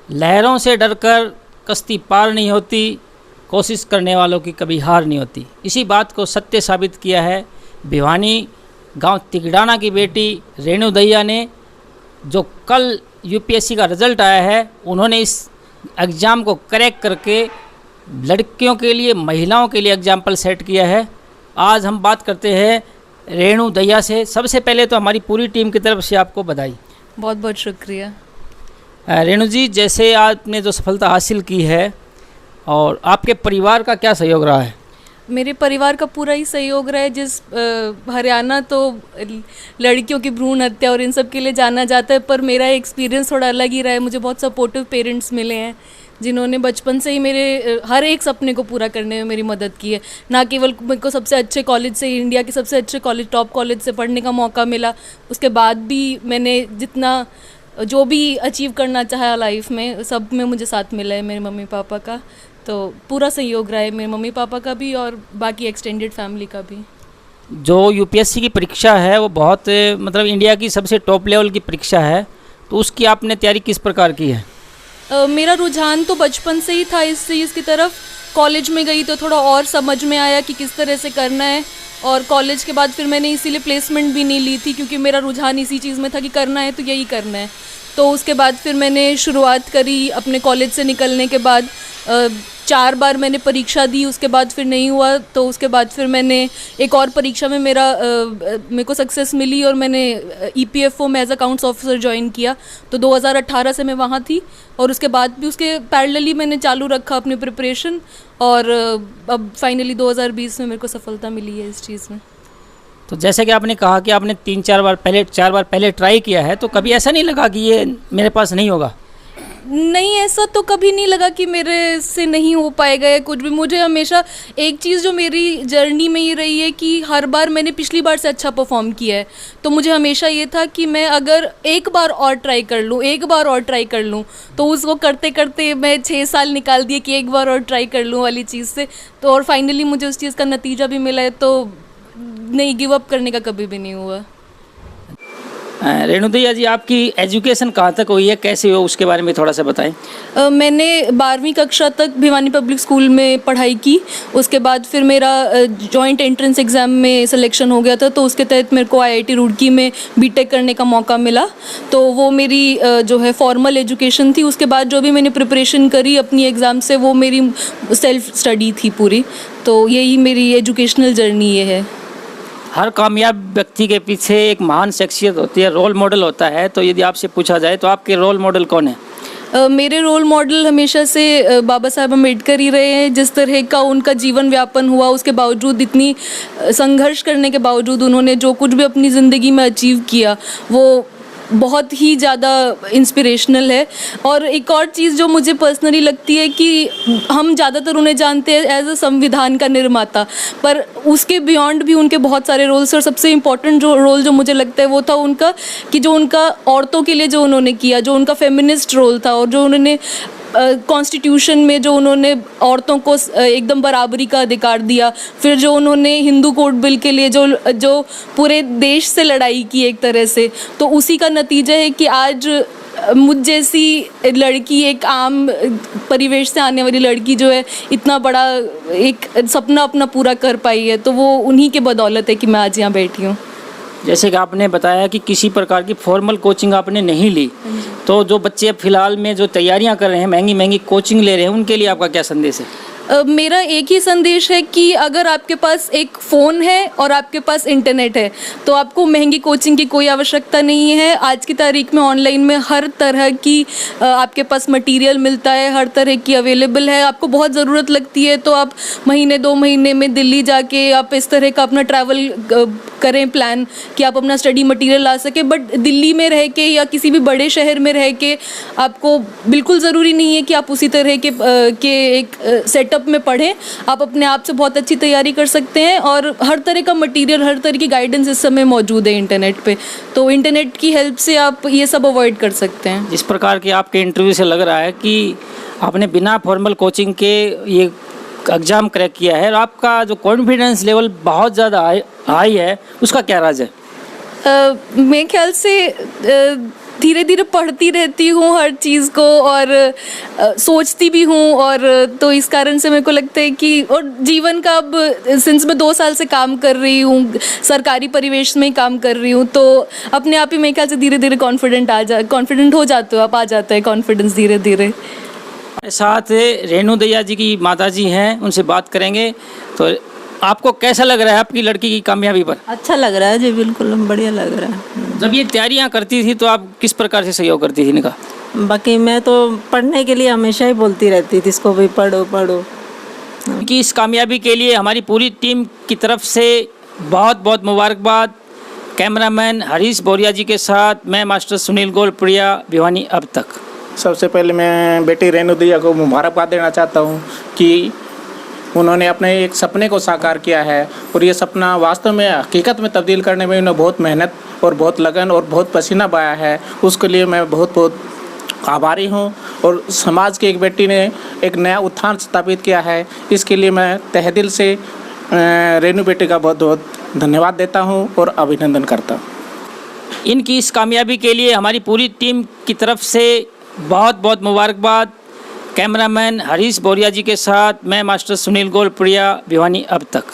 लहरों से डरकर कश्ती पार नहीं होती, कोशिश करने वालों की कभी हार नहीं होती। इसी बात को सत्य साबित किया है भिवानी गांव तिगड़ाना की बेटी रेणु दहिया ने। जो कल यूपीएससी का रिज़ल्ट आया है, उन्होंने इस एग्ज़ाम को क्रैक करके लड़कियों के लिए, महिलाओं के लिए एग्जाम्पल सेट किया है। आज हम बात करते हैं रेणु दहिया से। सबसे पहले तो हमारी पूरी टीम की तरफ से आपको बधाई। बहुत बहुत शुक्रिया। रेणु जी, जैसे आपने जो सफलता हासिल की है, और आपके परिवार का क्या सहयोग रहा है? मेरे परिवार का पूरा ही सहयोग रहा है। हरियाणा तो लड़कियों की भ्रूण हत्या और इन सब के लिए जाना जाता है, पर मेरा एक्सपीरियंस थोड़ा अलग ही रहा है। मुझे बहुत सपोर्टिव पेरेंट्स मिले हैं जिन्होंने बचपन से ही मेरे हर एक सपने को पूरा करने में मेरी मदद की है। ना केवल मेरे को सबसे अच्छे कॉलेज से, इंडिया के सबसे अच्छे कॉलेज, टॉप कॉलेज से पढ़ने का मौका मिला, उसके बाद भी मैंने जितना जो भी अचीव करना चाहा लाइफ में, सब में मुझे साथ मिला है मेरे मम्मी पापा का। तो पूरा सहयोग रहा है मेरे मम्मी पापा का भी और बाकी एक्सटेंडेड फैमिली का भी। जो यूपीएससी की परीक्षा है वो बहुत मतलब इंडिया की सबसे टॉप लेवल की परीक्षा है, तो उसकी आपने तैयारी किस प्रकार की है? मेरा रुझान तो बचपन से ही था इस चीज़ की तरफ। कॉलेज में गई तो थोड़ा और समझ में आया कि किस तरह से करना है, और कॉलेज के बाद फिर मैंने इसीलिए प्लेसमेंट भी नहीं ली थी, क्योंकि मेरा रुझान इसी चीज़ में था कि करना है तो यही करना है। तो उसके बाद फिर मैंने शुरुआत करी अपने कॉलेज से निकलने के बाद। 4 बार मैंने परीक्षा दी, उसके बाद फिर नहीं हुआ, तो उसके बाद फिर मैंने एक और परीक्षा में मेरे को सक्सेस मिली और मैंने ईपीएफओ में एज अकाउंट्स ऑफिसर ज्वाइन किया। तो 2018 से मैं वहाँ थी, और उसके बाद भी उसके पैरेलली मैंने चालू रखा अपनी प्रिपरेशन, और अब फाइनली 2020 में मेरे को सफलता मिली है इस चीज़ में। तो जैसे कि आपने कहा कि आपने 4 बार पहले ट्राई किया है, तो कभी ऐसा नहीं लगा कि ये मेरे पास नहीं होगा? नहीं, ऐसा तो कभी नहीं लगा कि मेरे से नहीं हो पाएगा या कुछ भी। मुझे हमेशा एक चीज़ जो मेरी जर्नी में ये रही है कि हर बार मैंने पिछली बार से अच्छा परफॉर्म किया है, तो मुझे हमेशा ये था कि मैं अगर एक बार और ट्राई कर लूँ, तो उसको करते करते मैं 6 साल निकाल दिए कि एक बार और ट्राई कर लूँ वाली चीज़ से। तो और फाइनली मुझे उस चीज़ का नतीजा भी मिला है, तो नहीं, गिव अप करने का कभी भी नहीं हुआ। रेणु दहिया जी, आपकी एजुकेशन कहाँ तक हुई है, कैसे हो, उसके बारे में थोड़ा सा बताएं। मैंने 12वीं कक्षा तक भिवानी पब्लिक स्कूल में पढ़ाई की। उसके बाद फिर मेरा जॉइंट एंट्रेंस एग्ज़ाम में सिलेक्शन हो गया था, तो उसके तहत मेरे को आईआईटी रुड़की में बीटेक करने का मौका मिला। तो वो मेरी जो है फॉर्मल एजुकेशन थी। उसके बाद जो भी मैंने प्रिपरेशन करी अपनी एग्ज़ाम से, वो मेरी सेल्फ स्टडी थी पूरी। तो यही मेरी एजुकेशनल जर्नी ये है। हर कामयाब व्यक्ति के पीछे एक महान शख्सियत होती है, रोल मॉडल होता है। तो यदि आपसे पूछा जाए तो आपके रोल मॉडल कौन है? मेरे रोल मॉडल हमेशा से बाबा साहब अम्बेडकर ही रहे हैं। जिस तरह का उनका जीवन व्यापन हुआ, उसके बावजूद, इतनी संघर्ष करने के बावजूद उन्होंने जो कुछ भी अपनी ज़िंदगी में अचीव किया, वो बहुत ही ज़्यादा इंस्पिरेशनल है। और एक और चीज़ जो मुझे पर्सनली लगती है कि हम ज़्यादातर उन्हें जानते हैं एज अ संविधान का निर्माता, पर उसके बियॉन्ड भी उनके बहुत सारे रोल्स। और सबसे इम्पॉर्टेंट जो रोल जो मुझे लगता है वो था उनका, कि जो उनका औरतों के लिए जो उन्होंने किया, जो उनका फेमिनिस्ट रोल था, और जो उन्होंने कॉन्स्टिट्यूशन में जो उन्होंने औरतों को एकदम बराबरी का अधिकार दिया। फिर जो उन्होंने हिंदू कोड बिल के लिए जो पूरे देश से लड़ाई की एक तरह से, तो उसी का नतीजा है कि आज मुझ जैसी लड़की, एक आम परिवेश से आने वाली लड़की जो है, इतना बड़ा एक सपना अपना पूरा कर पाई है। तो वो उन्हीं के बदौलत है कि मैं आज यहाँ बैठी हूँ। जैसे कि आपने बताया कि किसी प्रकार की फॉर्मल कोचिंग आपने नहीं ली, तो जो बच्चे फिलहाल में जो तैयारियां कर रहे हैं, महंगी महंगी कोचिंग ले रहे हैं, उनके लिए आपका क्या संदेश है? मेरा एक ही संदेश है कि अगर आपके पास एक फ़ोन है और आपके पास इंटरनेट है, तो आपको महंगी कोचिंग की कोई आवश्यकता नहीं है। आज की तारीख में ऑनलाइन में हर तरह की आपके पास मटेरियल मिलता है, हर तरह की अवेलेबल है। आपको बहुत ज़रूरत लगती है तो आप महीने 2 महीने में दिल्ली जाके आप इस तरह का अपना ट्रैवल करें प्लान, कि आप अपना स्टडी मटेरियल ला सकें। बट दिल्ली में रह के या किसी भी बड़े शहर में रह के आपको बिल्कुल ज़रूरी नहीं है कि आप उसी तरह के एक सेटअप में पढ़ें। आप अपने आप से बहुत अच्छी तैयारी कर सकते हैं, और हर तरह का मटेरियल, हर तरह की गाइडेंस इस समय मौजूद है इंटरनेट पे। तो इंटरनेट की हेल्प से आप ये सब अवॉइड कर सकते हैं। जिस प्रकार के आपके इंटरव्यू से लग रहा है कि आपने बिना फॉर्मल कोचिंग के ये एग्ज़ाम क्रैक किया है, और आपका जो कॉन्फिडेंस लेवल बहुत ज़्यादा हाई है, उसका क्या राज है? मेरे ख्याल से धीरे धीरे पढ़ती रहती हूँ हर चीज़ को और सोचती भी हूँ और तो इस कारण से मेरे को लगता है कि और जीवन का अब सिंस मैं 2 साल से काम कर रही हूँ, सरकारी परिवेश में ही काम कर रही हूँ, तो अपने आप ही मेरे ख्याल से धीरे धीरे कॉन्फिडेंट हो जाते हो आप, आ जाता है कॉन्फिडेंस धीरे धीरे। हमारे साथ रेणु दैया जी की माता जी हैं, उनसे बात करेंगे। तो आपको कैसा लग रहा है आपकी लड़की की कामयाबी पर? अच्छा लग रहा है जी, बिल्कुल बढ़िया लग रहा है। जब ये तैयारियां करती थी तो आप किस प्रकार से सहयोग करती थी इनका? बाकी मैं तो पढ़ने के लिए हमेशा ही बोलती रहती थी इसको भी पढ़ो पढ़ो। कि इस कामयाबी के लिए हमारी पूरी टीम की तरफ से बहुत बहुत मुबारकबाद। कैमरामैन हरीश बोरिया जी के साथ मैं मास्टर सुनील गोलप्रिया, भिवानी अब तक। सबसे पहले मैं बेटी रेणु दैया को मुबारकबाद देना चाहता हूँ कि उन्होंने अपने एक सपने को साकार किया है और ये सपना वास्तव में हकीकत में तब्दील करने में उन्हें बहुत मेहनत और बहुत लगन और बहुत पसीना बहाया है। उसके लिए मैं बहुत बहुत आभारी हूँ और समाज की एक बेटी ने एक नया उत्थान स्थापित किया है, इसके लिए मैं तहे दिल से रेणु बेटी का बहुत बहुत धन्यवाद देता हूँ और अभिनंदन करता हूँ। इनकी इस कामयाबी के लिए हमारी पूरी टीम की तरफ से बहुत बहुत मुबारकबाद। कैमरामैन हरीश बोरिया जी के साथ मैं मास्टर सुनील गोलप्रिया, भिवानी अब तक।